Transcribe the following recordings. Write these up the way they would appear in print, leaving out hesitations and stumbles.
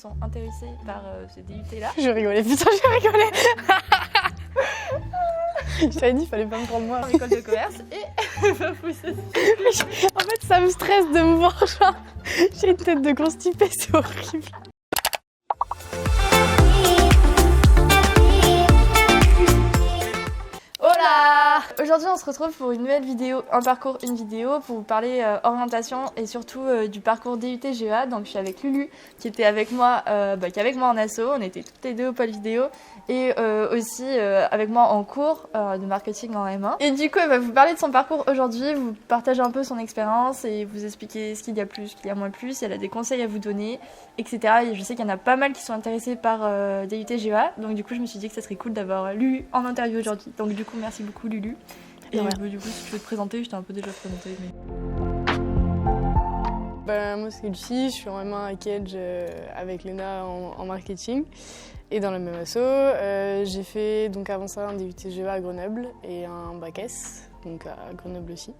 sont intéressés par ce DUT-là. Je rigolais, putain, je rigolais. Je t'avais dit, il fallait pas me prendre moi. En école de commerce et va pousser. En fait, ça me stresse de me voir, genre, j'ai une tête de constipée, c'est horrible. Hola! Aujourd'hui, on se retrouve pour une nouvelle vidéo, un parcours, une vidéo pour vous parler orientation et surtout du parcours DUT GEA. Donc, je suis avec Lulu qui était avec moi, qui est avec moi en asso. On était toutes les deux au pôle vidéo et aussi avec moi en cours de marketing en M1. Et du coup, elle va vous parler de son parcours aujourd'hui, vous partager un peu son expérience et vous expliquer ce qu'il y a plus, ce qu'il y a moins plus. Elle a des conseils à vous donner, etc. Et je sais qu'il y en a pas mal qui sont intéressés par DUT GEA. Donc, du coup, je me suis dit que ça serait cool d'avoir Lulu en interview aujourd'hui. Donc, du coup, merci beaucoup Lulu. Et du coup, si tu veux te présenter, je t'ai un peu déjà présenté. Mais... moi, c'est Lucie, je suis en M1 à Kedge avec Léna en marketing. Et dans la même asso, j'ai fait donc avant ça un DUT GEA à Grenoble et un bac S, donc à Grenoble aussi.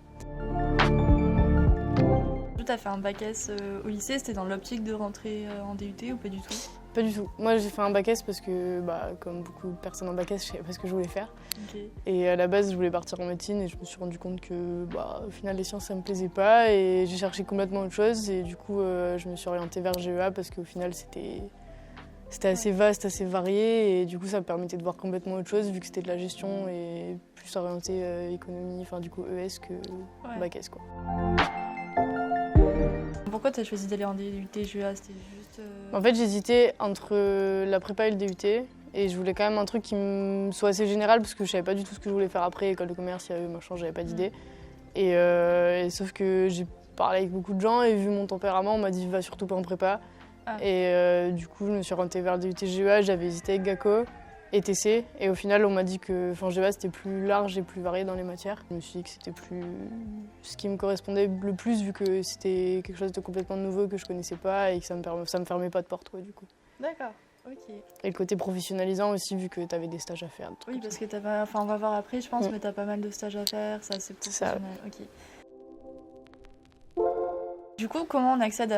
Tu as fait un bac S au lycée, c'était dans l'optique de rentrer en DUT ou pas du tout? Pas du tout. Moi, j'ai fait un bac S parce que, comme beaucoup de personnes en bac S, je savais pas ce que je voulais faire. Okay. Et à la base, je voulais partir en médecine et je me suis rendu compte que, au final, les sciences, ça me plaisait pas et j'ai cherché complètement autre chose. Et du coup, je me suis orientée vers GEA parce qu'au final, c'était assez vaste, assez varié et du coup, ça me permettait de voir complètement autre chose vu que c'était de la gestion et plus orienté économie, enfin du coup ES que bac S, quoi. Pourquoi tu as choisi d'aller en DUT GEA? C'était juste... En fait, j'hésitais entre la prépa et le DUT et je voulais quand même un truc qui soit assez général parce que je savais pas du tout ce que je voulais faire après, école de commerce, machin, j'avais pas d'idée. Et sauf que j'ai parlé avec beaucoup de gens et vu mon tempérament, on m'a dit va surtout pas en prépa. Ah. Et du coup, je me suis orientée vers le DUT GEA, j'avais hésité avec GACO et TC et au final, on m'a dit que GEA c'était plus large et plus varié dans les matières. Je me suis dit que c'était plus ce qui me correspondait le plus vu que c'était quelque chose de complètement nouveau que je connaissais pas et que ça me fermait pas de porte, quoi, du coup. D'accord. Ok. Et le côté professionnalisant aussi, vu que tu avais des stages à faire. Oui, parce que on va voir après, je pense, mais tu as pas mal de stages à faire, ça c'est professionnel. Ok. Du coup, comment on accède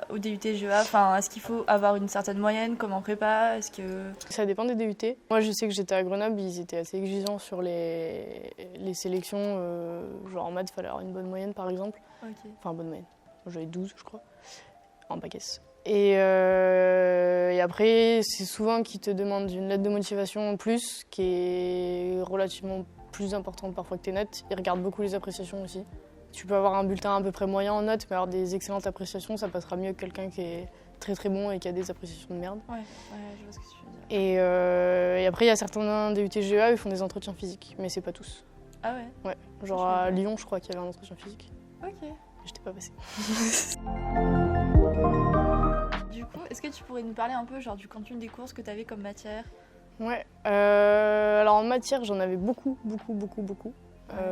au DUT GEA? Est-ce qu'il faut avoir une certaine moyenne comme en prépa? Ça dépend des DUT. Moi, je sais que j'étais à Grenoble, ils étaient assez exigeants sur les sélections. Genre en maths, il fallait avoir une bonne moyenne, par exemple. Okay. Enfin, bonne moyenne. Moi, j'avais 12, je crois, en bac S. Et après, c'est souvent qu'ils te demandent une lettre de motivation en plus, qui est relativement plus importante parfois que tes notes. Ils regardent beaucoup les appréciations aussi. Tu peux avoir un bulletin à peu près moyen en notes, mais avoir des excellentes appréciations, ça passera mieux que quelqu'un qui est très très bon et qui a des appréciations de merde. Ouais, je vois ce que tu veux dire. Et après, il y a certains DUT GEA, ils font des entretiens physiques, mais c'est pas tous. Ah ouais? Ouais, genre à Lyon, je crois qu'il y avait un entretien physique. Ok. J'étais pas passée. Du coup, est-ce que tu pourrais nous parler un peu du contenu des courses que tu avais comme matière? Ouais, alors en matière, j'en avais beaucoup.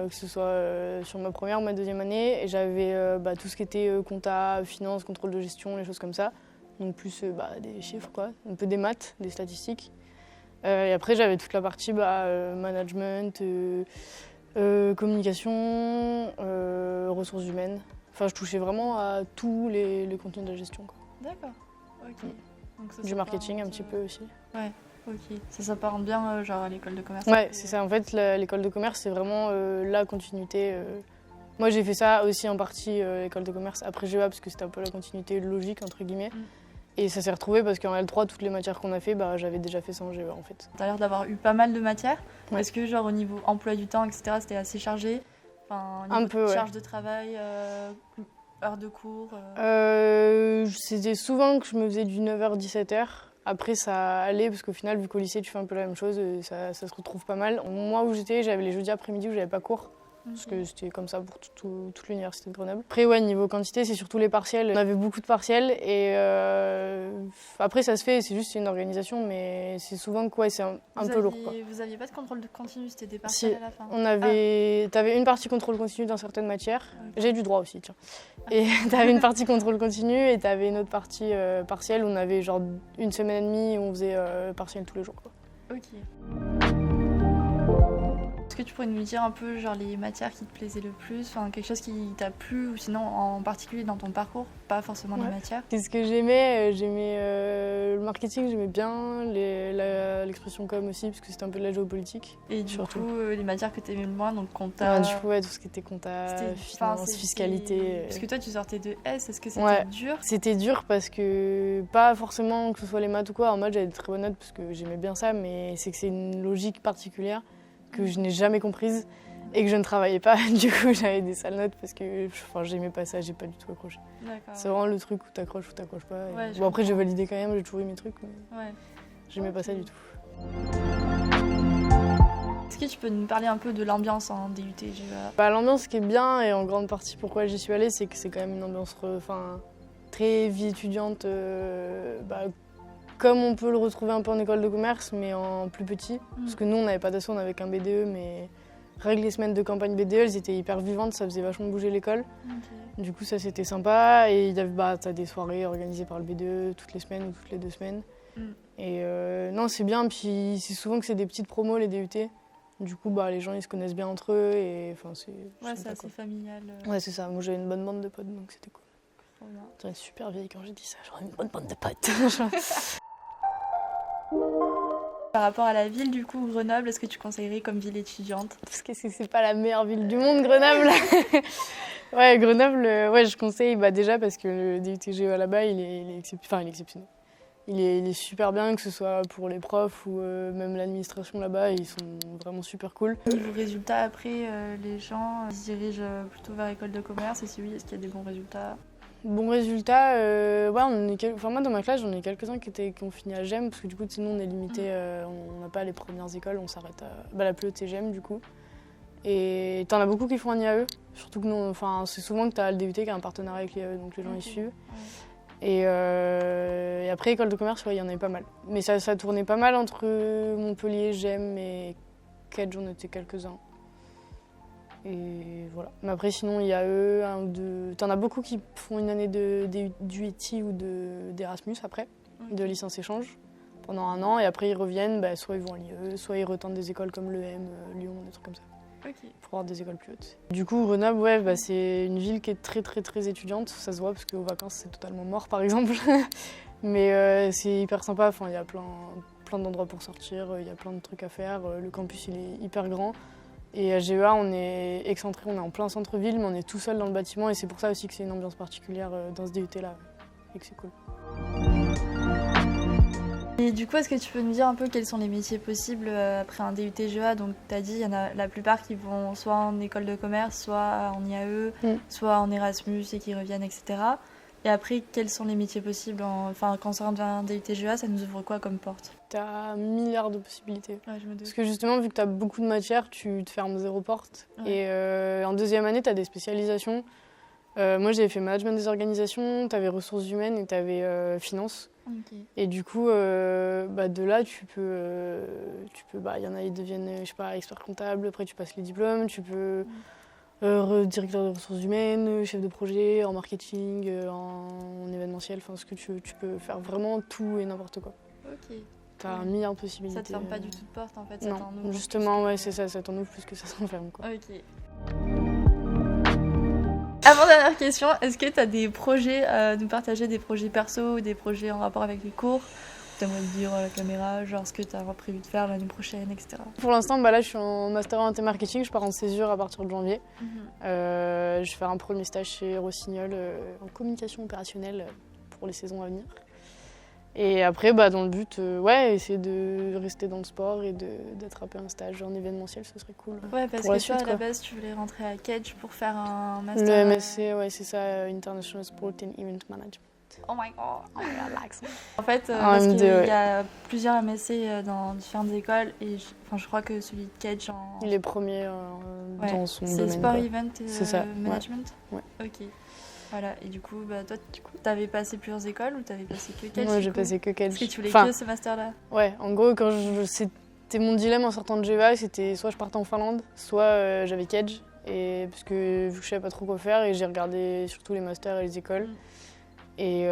Que ce soit sur ma première ou ma deuxième année. Et j'avais tout ce qui était compta, finance, contrôle de gestion, les choses comme ça. Donc plus des chiffres, quoi. Un peu des maths, des statistiques. Et après, j'avais toute la partie management, communication, ressources humaines. Enfin, je touchais vraiment à tous les contenus de la gestion, quoi. D'accord, ok. Donc ça, du marketing un petit peu aussi. Ouais. Ok, ça s'apparente bien à l'école de commerce. Ouais, c'est ça. En fait, l'école de commerce, c'est vraiment la continuité. Moi, j'ai fait ça aussi en partie, école de commerce, après GEA, parce que c'était un peu la continuité logique, entre guillemets. Et ça s'est retrouvé parce qu'en L3, toutes les matières qu'on a fait, j'avais déjà fait ça en GEA, en fait. T'as l'air d'avoir eu pas mal de matières. Ouais. Est-ce que, au niveau emploi du temps, etc., c'était assez chargé? Un peu, charge de travail, heures de cours C'était souvent que je me faisais du 9h-17h. Après, ça allait parce qu'au final, vu qu'au lycée, tu fais un peu la même chose, ça se retrouve pas mal. Moi où j'étais, j'avais les jeudis après-midi où j'avais pas cours. Parce que c'était comme ça pour toute l'université de Grenoble. Après, niveau quantité, c'est surtout les partiels. On avait beaucoup de partiels et après, ça se fait, c'est juste une organisation, mais c'est souvent que c'est un peu lourd, quoi. Vous aviez pas de contrôle de continu, c'était des partiels à la fin? T'avais une partie contrôle continu dans certaines matières. Okay. J'ai du droit aussi, tiens. Et t'avais une partie contrôle continu et t'avais une autre partie partielle où on avait une semaine et demie où on faisait partiel tous les jours, quoi. Ok. Est-ce que tu pourrais nous dire un peu genre les matières qui te plaisaient le plus, enfin quelque chose qui t'a plu ou sinon en particulier dans ton parcours, pas forcément les matières? Qu'est-ce que j'aimais? J'aimais le marketing, j'aimais bien l'expression com aussi parce que c'était un peu de la géopolitique. Et du surtout. coup, les matières que t'aimais le moins, donc compta. Du coup, tout ce qui était compta, finance, fiscalité. Parce que toi, tu sortais de S, est-ce que c'était dur? C'était dur parce que, pas forcément que ce soit les maths ou quoi, en maths j'avais de très bonnes notes parce que j'aimais bien ça, mais c'est que c'est une logique particulière que je n'ai jamais comprise et que je ne travaillais pas. Du coup, j'avais des sales notes parce que j'aimais pas ça, j'ai pas du tout accroché. C'est vraiment le truc où t'accroches ou t'accroches pas. Bon, après, j'ai validé quand même, j'ai toujours eu mes trucs, mais j'aimais pas ça du tout. Est-ce que tu peux nous parler un peu de l'ambiance en DUT L'ambiance qui est bien et en grande partie pourquoi j'y suis allée, c'est que c'est quand même une ambiance très vie étudiante, comme on peut le retrouver un peu en école de commerce, mais en plus petit. Parce que nous, on n'avait pas d'asso, on avait qu'un BDE, mais règle les semaines de campagne BDE, elles étaient hyper vivantes, ça faisait vachement bouger l'école. Du coup, ça c'était sympa. Et il y avait t'as des soirées organisées par le BDE toutes les semaines ou toutes les 2 semaines. Et non, c'est bien. Puis c'est souvent que c'est des petites promos, les DUT. Du coup, les gens ils se connaissent bien entre eux. Et c'est assez familial. Ouais, c'est ça. Moi, j'avais une bonne bande de potes, donc c'était cool. J'étais super vieille quand j'ai dit ça, j'aurais une bonne bande de potes. Par rapport à la ville, du coup, Grenoble, est-ce que tu conseillerais comme ville étudiante? Parce que c'est pas la meilleure ville du monde, Grenoble. Ouais, Grenoble, je conseille déjà parce que le DUT-GEA là-bas, il est exceptionnel. Il est super bien, que ce soit pour les profs ou même l'administration là-bas, ils sont vraiment super cool. Niveau résultats, après, les gens se dirigent plutôt vers l'école de commerce, et si oui, est-ce qu'il y a des bons résultats? Bons résultats, moi dans ma classe j'en ai quelques-uns qui ont fini à GEM parce que du coup sinon on est limité, on n'a pas les premières écoles, on s'arrête à la plus haute c'est GEM du coup. Et t'en as beaucoup qui font un IAE, surtout que nous, c'est souvent que t'as le DUT qui a un partenariat avec l'IAE donc les gens ils suivent. Et après école de commerce, il y en avait pas mal. Mais ça tournait pas mal entre Montpellier, GEM et Kedge, on était quelques-uns. Et voilà. Mais après, sinon, il y a eux, un ou deux. T'en as beaucoup qui font une année d'UIT ou d'Erasmus après, de licence échange, pendant 1 an. Et après, ils reviennent, soit ils vont à l'IE, soit ils retentent des écoles comme l'EM, Lyon, des trucs comme ça. Pour avoir des écoles plus hautes. Du coup, Grenoble, c'est une ville qui est très, très, très étudiante. Ça se voit parce qu'aux vacances, c'est totalement mort, par exemple. Mais c'est hyper sympa. Il y a plein d'endroits pour sortir, il y a plein de trucs à faire. Le campus, il est hyper grand. Et à GEA, on est excentré, on est en plein centre-ville, mais on est tout seul dans le bâtiment. Et c'est pour ça aussi que c'est une ambiance particulière dans ce DUT-là, et que c'est cool. Et du coup, est-ce que tu peux nous dire un peu quels sont les métiers possibles après un DUT GEA? Donc, tu as dit, il y en a la plupart qui vont soit en école de commerce, soit en IAE, soit en Erasmus et qui reviennent, etc. Et après, quels sont les métiers possibles quand ça rentre dans un DUT GEA, ça nous ouvre quoi comme porte? Tu as 1 milliard de possibilités. Ouais, je me doute. Parce que justement, vu que tu as beaucoup de matières, tu te fermes 0 porte. Et en 2e année, tu as des spécialisations. Moi, j'avais fait management des organisations, tu avais ressources humaines et tu avais finance. Et du coup, de là, tu peux, il y en a, ils deviennent, experts comptables, après tu passes les diplômes, tu peux directeur de ressources humaines, chef de projet, en marketing, en événementiel, ce que tu peux faire vraiment tout et n'importe quoi. T'as 1 milliard de possibilités. Ça te ferme pas du tout de porte en fait, ça non, t'en ouvre. Justement, c'est ça t'en ouvre plus que ça s'enferme quoi. Avant-dernière question, est-ce que tu as des projets, nous partager des projets perso ou des projets en rapport avec les cours? T'aimerais te dire à la caméra, genre ce que tu as prévu de faire l'année prochaine, etc. Pour l'instant, là je suis en master en marketing, je pars en césure à partir de janvier. Je vais faire un premier stage chez Rossignol en communication opérationnelle pour les saisons à venir. Et après, dans le but, essayer de rester dans le sport et d'attraper un stage en événementiel, ce serait cool. Ouais, parce que toi, à la base, tu voulais rentrer à Kedge pour faire un master. Le MSc, c'est ça, International Sport and Event Management. Oh my god! l'accent. En fait, parce qu'il y a plusieurs MSc dans différentes écoles et je crois que celui de Kedge il est premier dans son domaine. C'est Sport Event Management? Ouais. Ok. Voilà, et du coup, toi, t'avais passé plusieurs écoles ou t'avais passé que Kedge? Moi, j'ai passé que Kedge. Parce que tu voulais que ce master-là? Ouais, en gros, c'était mon dilemme en sortant de GEA, c'était soit je partais en Finlande, soit j'avais Kedge. Et parce que vu que je savais pas trop quoi faire, et j'ai regardé surtout les masters et les écoles. Et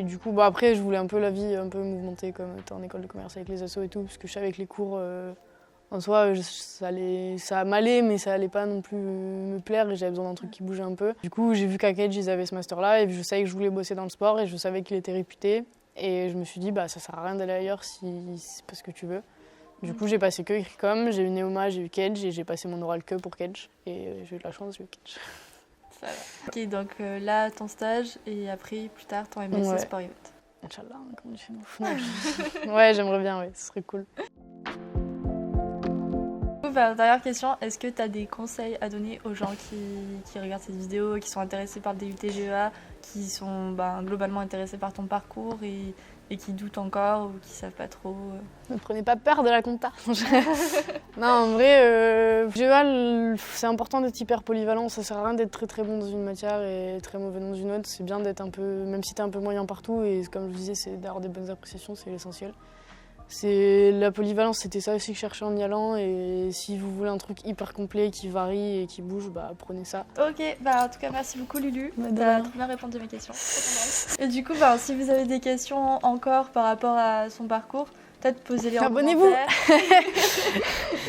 du coup, après, je voulais un peu la vie un peu mouvementée, comme t'es en école de commerce avec les assos et tout, parce que je savais que les cours En soi, ça m'allait, mais ça allait pas non plus me plaire et j'avais besoin d'un truc qui bougeait un peu. Du coup, j'ai vu qu'à Cage, ils avaient ce master-là et je savais que je voulais bosser dans le sport et je savais qu'il était réputé. Et je me suis dit, bah, ça sert à rien d'aller ailleurs si c'est pas ce que tu veux. Du coup, j'ai passé que Écrit-Com, j'ai eu Neoma, j'ai eu Cage et j'ai passé mon oral que pour Cage. Et j'ai eu de la chance, j'ai eu Cage. Ça va. Ok, donc là, ton stage et après, plus tard, ton MSc Ouais. Sport Event. Inch'Allah, comme chez nous. Ouais, j'aimerais bien, ouais, ce serait cool. Dernière question, est-ce que tu as des conseils à donner aux gens qui regardent cette vidéo, qui sont intéressés par le DUT GEA, qui sont globalement intéressés par ton parcours et qui doutent encore ou qui savent pas trop Ne prenez pas peur de la compta. Non, en vrai, GEA, c'est important d'être hyper polyvalent. Ça sert à rien d'être très très bon dans une matière et très mauvais dans une autre. C'est bien d'être un peu, même si t'es un peu moyen partout. Et comme je vous disais, c'est d'avoir des bonnes appréciations, c'est l'essentiel. La polyvalence, c'était ça aussi que je cherchais en y allant. Et si vous voulez un truc hyper complet, qui varie et qui bouge, bah prenez ça. Ok, en tout cas merci beaucoup Lulu, t'as très bien répondu à mes questions. Et du coup, si vous avez des questions encore par rapport à son parcours, peut-être posez-les en commentaire.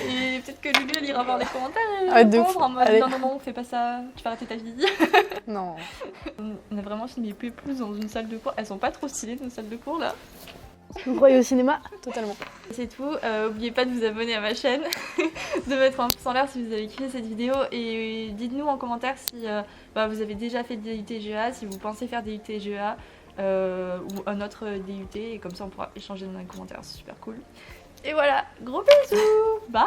Et peut-être que Lulu elle ira voir les commentaires et répondre en mode non, fais pas ça, tu vas rater ta vie. Non. On a vraiment filmé Pépouze dans une salle de cours, elles sont pas trop stylées nos salles de cours là. Vous croyez au cinéma? Totalement. C'est tout. N'oubliez pas de vous abonner à ma chaîne, de mettre un pouce en l'air si vous avez kiffé cette vidéo et dites-nous en commentaire si vous avez déjà fait des DUT GEA, si vous pensez faire des DUT GEA ou un autre DUT et comme ça on pourra échanger dans les commentaires, c'est super cool. Et voilà, gros bisous, bye.